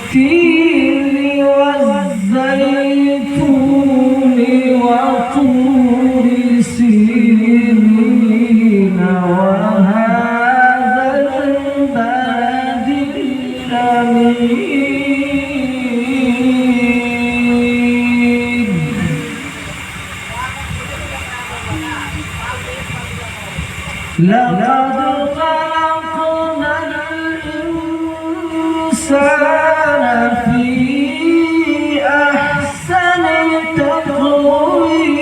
والتين والزيتون وطور سينين وهذا البلد الأمين لقد خلقنا الإنسان في أحسن تقويم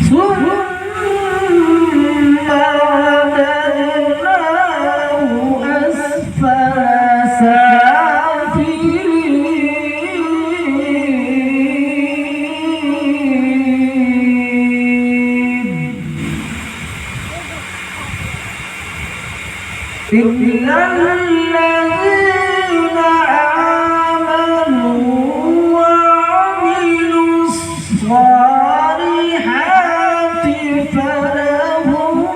ثم رددناه أسفل سافلين إلا الذين آمنوا وعملوا الصالحات فلهم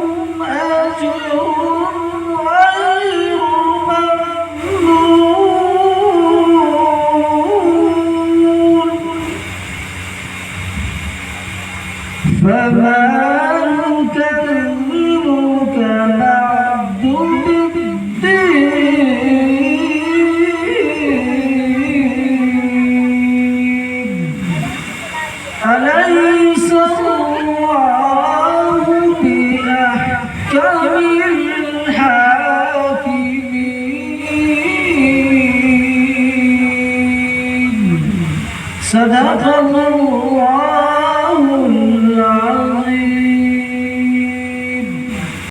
أجر غير ممنون فما نكذبك بعد بالدين أليس الله بأحكم الحاكمين صدق الله